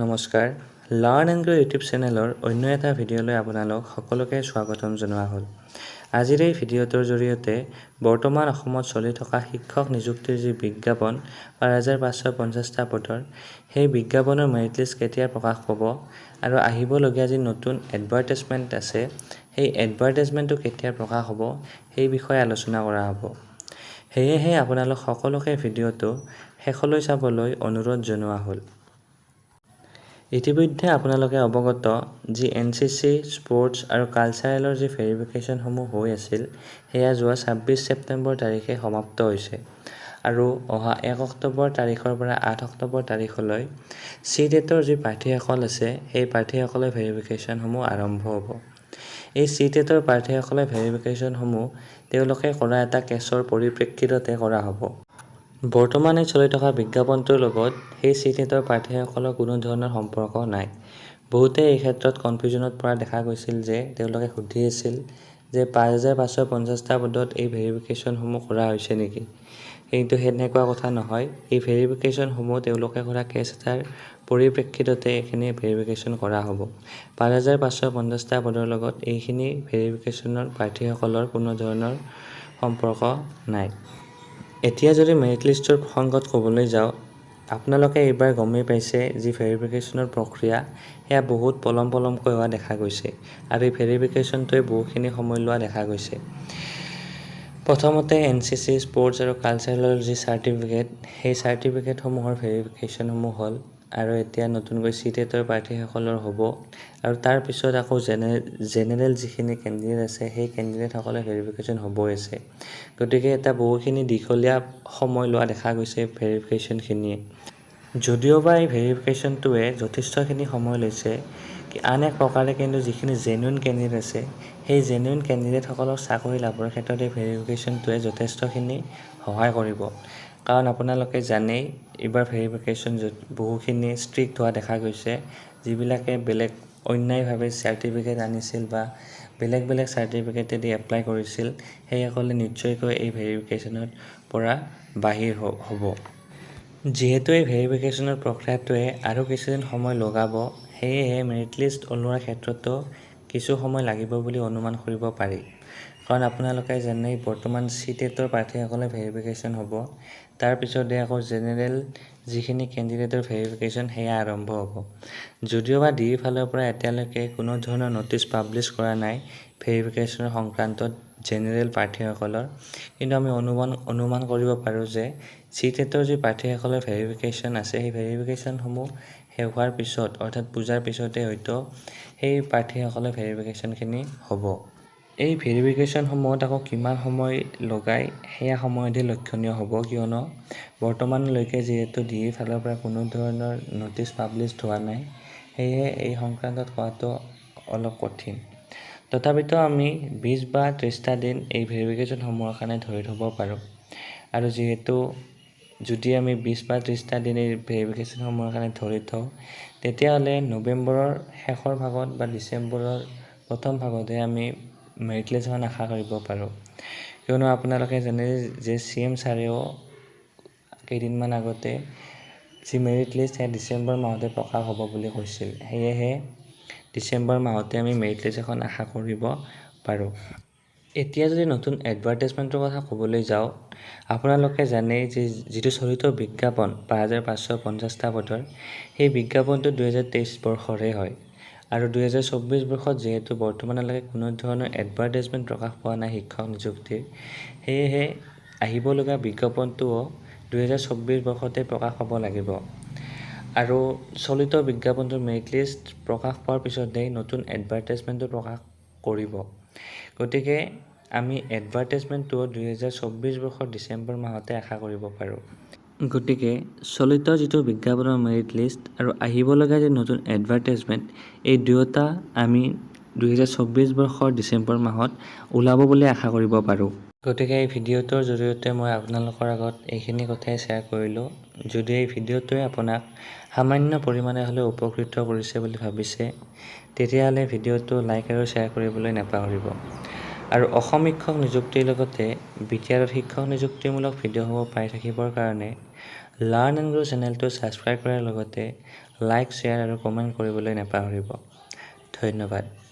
নমস্কাৰ, learn and grow' YouTube চেনেলৰ অন্য এটা ভিডিঅ'লৈ আপোনালোক সকলোকে স্বাগতম জনোৱা হ'ল। আজিৰ এই ভিডিঅ'টোৰ জৰিয়তে বৰ্তমান অসমত চলি থকা শিক্ষক নিযুক্তিৰ যি বিজ্ঞাপন ৫,৫৫০টা পদৰ, সেই বিজ্ঞাপনৰ মেৰিট লিষ্ট কেতিয়া প্ৰকাশ পাব আৰু আহিবলগীয়া যি নতুন এডভাৰটাইজমেণ্ট আছে, সেই এডভাৰটাইজমেণ্টটো কেতিয়া প্ৰকাশ হ'ব, সেই বিষয়ে আলোচনা কৰা হ'ব। সেয়েহে আপোনালোক সকলোকে ভিডিঅ'টো শেষলৈ চাবলৈ অনুৰোধ জনোৱা হ'ল। ইতিমধ্যে আপোনালোকে অৱগত যি NCC, স্পৰ্টছ আৰু কালচাৰেলৰ যি ভেৰিফিকেশ্যনসমূহ হৈ আছিল, সেয়া যোৱা ২৬ ছেপ্টেম্বৰ তাৰিখে সমাপ্ত হৈছে আৰু অহা ১ অক্টোবৰ তাৰিখৰ পৰা ৮ অক্টোবৰ তাৰিখলৈ CTET-ৰ যি প্ৰাৰ্থীসকল আছে, সেই প্ৰাৰ্থীসকলৰ ভেৰিফিকেশ্যনসমূহ আৰম্ভ হ'ব। এই CTET-ৰ প্ৰাৰ্থীসকলৰ ভেৰিফিকেশ্যনসমূহ তেওঁলোকে কৰা এটা কেছৰ পৰিপ্ৰেক্ষিততে কৰা হ'ব। বৰ্তমানে চলি থকা বিজ্ঞাপনটোৰ লগত সেই CTET-ৰ প্ৰাৰ্থীসকলৰ কোনো ধৰণৰ সম্পৰ্ক নাই। বহুতে এই ক্ষেত্ৰত কনফিউজনত পৰা দেখা গৈছিল যে তেওঁলোকে সুধি আছিল যে ৫,৫৫০টা পদত এই ভেৰিফিকেশ্যনসমূহ কৰা হৈছে নেকি? কিন্তু সেনেকুৱা কথা নহয়। এই ভেৰিফিকেশ্যনসমূহ তেওঁলোকে কৰা কেছ এটাৰ পৰিপ্ৰেক্ষিততে এইখিনি ভেৰিফিকেশ্যন কৰা হ'ব। ৫,৫৫০টা পদৰ লগত এইখিনি ভেৰিফিকেশ্যনৰ প্ৰাৰ্থীসকলৰ কোনো ধৰণৰ সম্পৰ্ক নাই। এতিয়া যদি মেৰিট লিষ্টৰ প্ৰসংগত ক'বলৈ যাওঁ, আপোনালোকে এইবাৰ গমেই পাইছে যি ভেৰিফিকেশ্যনৰ প্ৰক্ৰিয়া সেয়া বহুত পলমকৈ হোৱা দেখা গৈছে আৰু এই ভেৰিফিকেশ্যনটোৱে বহুখিনি সময় লোৱা দেখা গৈছে। প্ৰথমতে NCC, স্পৰ্টছ আৰু কালচাৰেলৰ যি চাৰ্টিফিকেট, সেই চাৰ্টিফিকেটসমূহৰ ভেৰিফিকেশ্যনসমূহ হ'ল আৰু এতিয়া নতুনকৈ CTET-ৰ প্ৰাৰ্থীসকলৰ হ'ব আৰু তাৰ পিছত আকৌ জেনেৰেল যিখিনি কেণ্ডিডেট আছে, সেই কেণ্ডিডেটসকলৰ ভেৰিফিকেশ্যন হ'বই আছে। গতিকে এটা বহুখিনি দীঘলীয়া সময় লোৱা দেখা গৈছে ভেৰিফিকেশ্যনখিনিয়ে। যদিওবা এই ভেৰিফিকেশ্যনটোৱে যথেষ্টখিনি সময় লৈছে, আন এক প্ৰকাৰে কিন্তু যিখিনি জেনুইন কেণ্ডিডেট আছে, সেই জেনুইন কেণ্ডিডেটসকলক চাকৰি লাভৰ ক্ষেত্ৰত এই ভেৰিফিকেশ্যনটোৱে যথেষ্টখিনি সহায় কৰিব। কাৰণ আপোনালোকে জানেই এইবাৰ ভেৰিফিকেশ্যন বহুখিনি ষ্ট্ৰিক্ট হোৱা দেখা গৈছে। যিবিলাকে বেলেগ অন্যায়ভাৱে চাৰ্টিফিকেট আনিছিল বা বেলেগ চাৰ্টিফিকেটেদি এপ্লাই কৰিছিল, সেইসকলে নিশ্চয়কৈ এই ভেৰিফিকেশ্যনৰ পৰা বাহিৰ হ'ব। যিহেতু এই ভেৰিফিকেশ্যনৰ প্ৰক্ৰিয়াটোৱে আৰু কিছুদিন সময় লগাব, সেয়েহে মেৰিট লিষ্ট ওলোৱাৰ ক্ষেত্ৰতো কিছু সময় লাগিব বুলি অনুমান কৰিব পাৰি। কাৰণ আপোনালোকে জানেই বৰ্তমান CTET-ৰ প্ৰাৰ্থীসকলে ভেৰিফিকেশ্যন হ'ব, তাৰ পিছতে আকৌ জেনেৰেল যিখিনি কেণ্ডিডেটৰ ভেৰিফিকেশ্যন সেয়া আৰম্ভ হ'ব। যদিওবা DE ফালৰ পৰা এতিয়ালৈকে কোনো ধৰণৰ ন'টিচ পাব্লিছ কৰা নাই ভেৰিফিকেশ্যনৰ সংক্ৰান্তত জেনেৰেল প্ৰাৰ্থীসকলৰ, কিন্তু আমি অনুমান কৰিব পাৰোঁ যে CTET-ৰ যি প্ৰাৰ্থীসকলৰ ভেৰিফিকেশ্যন আছে, সেই ভেৰিফিকেশ্যনসমূহ শেষ হোৱাৰ পিছত অৰ্থাৎ পূজাৰ পিছতে হয়তো সেই প্ৰাৰ্থীসকলৰ ভেৰিফিকেশ্যনখিনি হ'ব। এই ভেৰিফিকেশ্যনসমূহত আকৌ কিমান সময় লগায় সেয়া সময়তহে লক্ষণীয় হ'ব, কিয়নো বৰ্তমানলৈকে যিহেতু DE ফালৰ পৰা কোনো ধৰণৰ ন'টিচ পাব্লিছ হোৱা নাই, সেয়েহে এই সংক্ৰান্তত কোৱাটো অলপ কঠিন। তথাপিতো আমি ২০ বা ৩০টা দিন এই ভেৰিফিকেশ্যনসমূহৰ কাৰণে ধৰি থ'ব পাৰোঁ আৰু যিহেতু যদি আমি ২০ বা ৩০টা দিন এই ভেৰিফিকেশ্যনসমূহৰ কাৰণে ধৰি থওঁ, তেতিয়াহ'লে নৱেম্বৰৰ শেষৰ ভাগত বা ডিচেম্বৰৰ প্ৰথম ভাগতহে আমি মেৰিট লিষ্টখন আশা কৰিব পাৰোঁ। কিয়নো আপোনালোকে জানে যে CM ছাৰেও কেইদিনমান আগতে যি মেৰিট লিষ্ট সেয়া ডিচেম্বৰ মাহতে প্ৰকাশ হ'ব বুলি কৈছিল। সেয়েহে ডিচেম্বৰ মাহতে আমি মেৰিট লিষ্ট এখন আশা কৰিব পাৰোঁ। এতিয়া যদি নতুন এডভাৰটাইজমেণ্টৰ কথা ক'বলৈ যাওঁ, আপোনালোকে জানেই যে যিটো চলিত বিজ্ঞাপন ৫,৫৫০টা পদৰ, সেই বিজ্ঞাপনটো ২০২৩ বৰ্ষৰে হয় আৰু ২০২৪ বৰ্ষত যিহেতু বৰ্তমানলৈকে কোনো ধৰণৰ এডভাৰটাইজমেণ্ট প্ৰকাশ পোৱা নাই শিক্ষক নিযুক্তিৰ, সেয়েহে আহিবলগীয়া বিজ্ঞাপনটোও ২০২৪ বৰ্ষতে প্ৰকাশ পাব লাগিব আৰু চলিত বিজ্ঞাপনটোৰ মেৰিট লিষ্ট প্ৰকাশ পোৱাৰ পিছতেই নতুন এডভাৰটাইজমেণ্টটো প্ৰকাশ কৰিব। গতিকে আমি এডভাৰটাইজমেণ্টটো ২০২৪ বৰ্ষৰ ডিচেম্বৰ মাহতে আশা কৰিব পাৰোঁ। গতিকে চলিত যিটো বিজ্ঞাপনৰ মেৰিট লিষ্ট আৰু আহিবলগীয়া যি নতুন এডভাৰটাইজমেণ্ট, এই দুয়োটা আমি ২০২৪ বৰ্ষৰ ডিচেম্বৰ মাহত ওলাব বুলি আশা কৰিব পাৰোঁ। গতিকে এই ভিডিঅ'টোৰ জৰিয়তে মই আপোনালোকৰ আগত এইখিনি কথাই শ্বেয়াৰ কৰিলোঁ। যদি এই ভিডিঅ'টোৱে আপোনাক সামান্য পৰিমাণে হ'লেও উপকৃত কৰিছে বুলি ভাবিছে, তেতিয়াহ'লে ভিডিঅ'টো লাইক আৰু শ্বেয়াৰ কৰিবলৈ নাপাহৰিব। আৰু অসম শিক্ষক নিযুক্তিৰ লগতে BTR-ত শিক্ষক নিযুক্তিমূলক ভিডিঅ'সমূহ পাই থাকিবৰ কাৰণে লাৰ্ণ এণ্ড গ্ৰ' চেনেলটো ছাবস্ক্ৰাইব কৰাৰ লগতে লাইক শ্বেয়াৰ আৰু কমেণ্ট কৰিবলৈ নাপাহৰিব। ধন্যবাদ।